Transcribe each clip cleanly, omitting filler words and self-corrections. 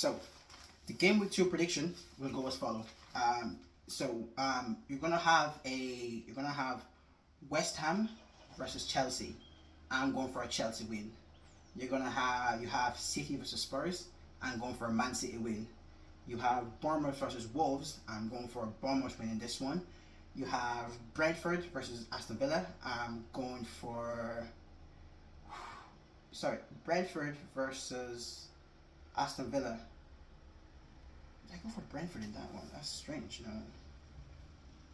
So the game week 2 prediction will go as follow. You're gonna have West Ham versus Chelsea. I'm going for a Chelsea win. You have City versus Spurs. I'm going for a Man City win. You have Bournemouth versus Wolves. I'm going for a Bournemouth win in this one. You have Brentford versus Aston Villa. I'm going for Brentford versus Aston Villa. Did I go for Brentford in that one? That's strange. No,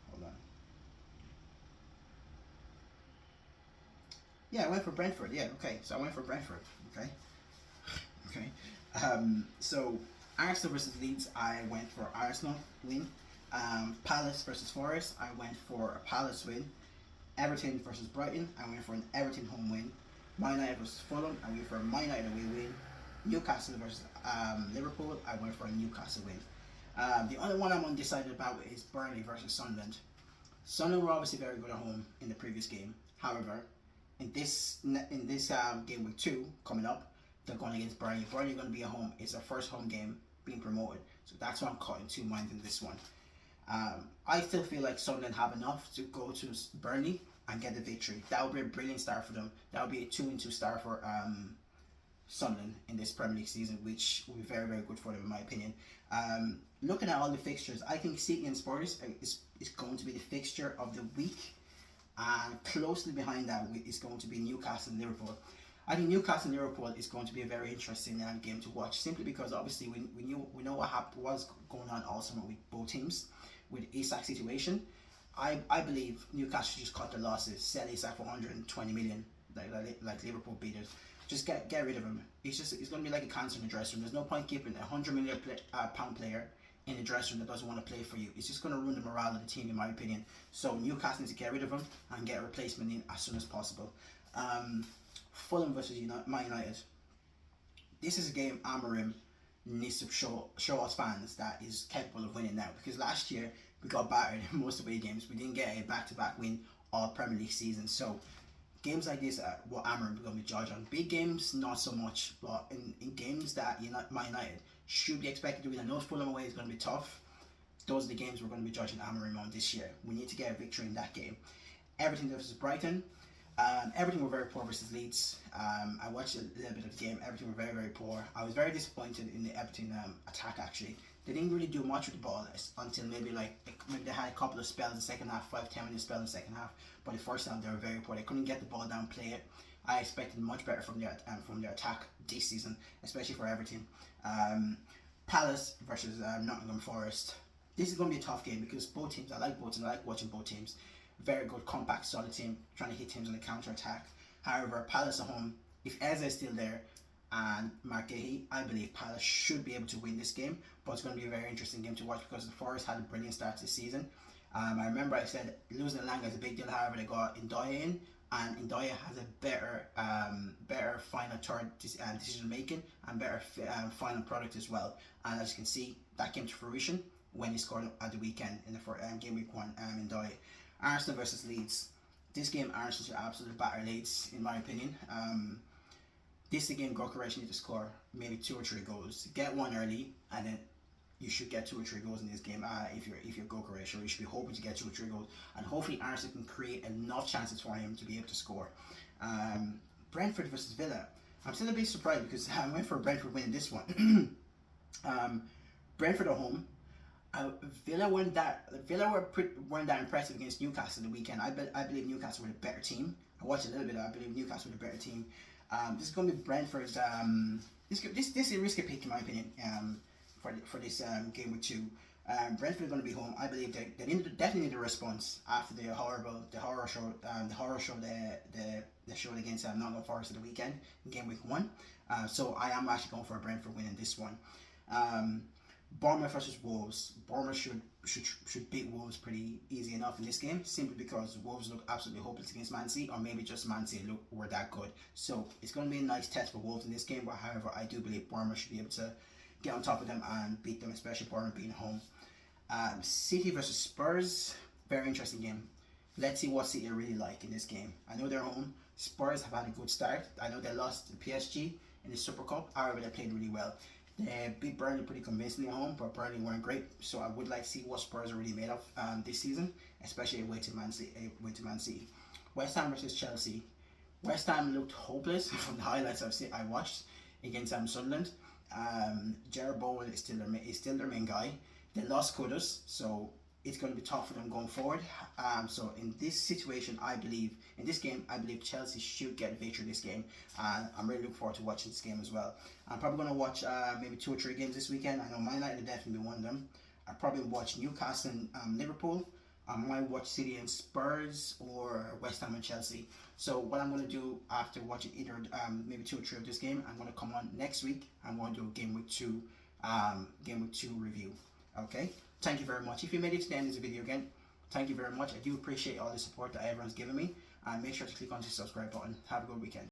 hold on. Yeah, I went for Brentford. Yeah, okay. So I went for Brentford. Okay, okay. So Arsenal versus Leeds, I went for Arsenal win. Palace versus Forest, I went for a Palace win. Everton versus Brighton, I went for an Everton home win. Man United versus Fulham, I went for a Man United away win. Newcastle versus Liverpool, I went for a Newcastle win. The only one I'm undecided about is Burnley versus Sunderland. Sunderland were obviously very good at home in the previous game. However, in this game week 2 coming up, they're going against Burnley. Burnley going to be at home. It's their first home game being promoted, so that's why I'm caught in two minds in this one. I still feel like Sunderland have enough to go to Burnley and get the victory. That would be a brilliant start for them. That would be a 2-2 start for Sunderland in this Premier League season, which will be very, very good for them in my opinion. Looking at all the fixtures, I think City and Spurs is going to be the fixture of the week, and closely behind that is going to be Newcastle and Liverpool. I think Newcastle and Liverpool is going to be a very interesting game to watch, simply because obviously we know what was going on all summer with both teams with Isak situation. I believe Newcastle just cut their losses, sell Isak for 120 million, like Liverpool beat it. Just get rid of him. It's going to be like a cancer in the dressing room. There's no point keeping a £100 million player in the dressing room that doesn't want to play for you. It's just going to ruin the morale of the team, in my opinion. So Newcastle needs to get rid of him and get a replacement in as soon as possible. Fulham versus Man United. This is a game Amorim needs to show us fans that is capable of winning now, because last year we got battered in most away games. We didn't get a back-to-back win all Premier League season. So games like this are what Amorim is going to be judged on. Big games, not so much, but in games that Man United should be expected to win, and those Fulham away is going to be tough. Those are the games we're going to be judging Amorim on this year. We need to get a victory in that game. Everton versus Brighton. Everton were very poor versus Leeds. I watched a little bit of the game. Everton were very, very poor. I was very disappointed in the Everton attack, actually. They didn't really do much with the ball until maybe they had a couple of spells in the second half, 5-10 minute spells in the second half. But the first half they were very poor. They couldn't get the ball down, play it. I expected much better from their attack this season, especially for Everton. Palace versus Nottingham Forest. This is going to be a tough game because both teams, I like both teams. I like watching both teams. Very good, compact, solid team, trying to hit teams on the counter attack. However, Palace at home, if Eze is still there and Mark Gahey, I believe Palace should be able to win this game. But it's going to be a very interesting game to watch because the Forest had a brilliant start to the season. I remember I said losing Elanga is a big deal. However, they got Ndoye in, and Ndoye has a better final third decision making and better final product as well. And as you can see, that came to fruition when he scored at the weekend in the game week 1. Ndoye. Arsenal versus Leeds. This game, Arsenal should absolutely batter Leeds, in my opinion. This is a game Gyökeres need to score maybe 2 or 3 goals. Get one early, and then you should get 2 or 3 goals in this game. If you're Gyökeres, or you should be hoping to get 2 or 3 goals, and hopefully Arsenal can create enough chances for him to be able to score. Brentford versus Villa. I'm still a bit surprised because I went for Brentford winning this one. Brentford at home. Villa weren't that impressive against Newcastle the weekend. I believe Newcastle were the better team. I watched a little bit. I believe Newcastle were the better team. This is going to be Brentford's. This is a risky pick in my opinion. For this game with 2. Brentford are going to be home. I believe they definitely need a response after the horror show they showed against Nottingham Forest at the weekend in game week 1. So I am actually going for a Brentford win in this one. Bournemouth versus Wolves. Bournemouth should beat Wolves pretty easy enough in this game, simply because Wolves look absolutely hopeless against Man City, or maybe just Man City were that good. So it's going to be a nice test for Wolves in this game. But however, I do believe Bournemouth should be able to get on top of them and beat them, especially Bournemouth being home. City versus Spurs. Very interesting game. Let's see what City are really like in this game. I know they're home. Spurs have had a good start. I know they lost to PSG in the Super Cup. However, they played really well. They beat Burnley pretty convincingly at home, but Burnley weren't great. So I would like to see what Spurs are really made of this season, especially away to Man City. West Ham versus Chelsea. West Ham looked hopeless from the highlights I watched against Sunderland. Jared Bowen is still their main guy. They lost Kudus, so it's going to be tough for them going forward. So in this situation, in this game, I believe Chelsea should get a victory this game. I'm really looking forward to watching this game as well. I'm probably going to watch maybe 2 or 3 games this weekend. I know Man United will definitely be one of them. I'll probably watch Newcastle and Liverpool. I might watch City and Spurs or West Ham and Chelsea. So what I'm going to do after watching either maybe 2 or 3 of this game, I'm going to come on next week. I'm going to do a game week 2 review. Okay. Thank you very much. If you made it to the end of the video again, thank you very much. I do appreciate all the support that everyone's given me. And make sure to click on the subscribe button. Have a good weekend.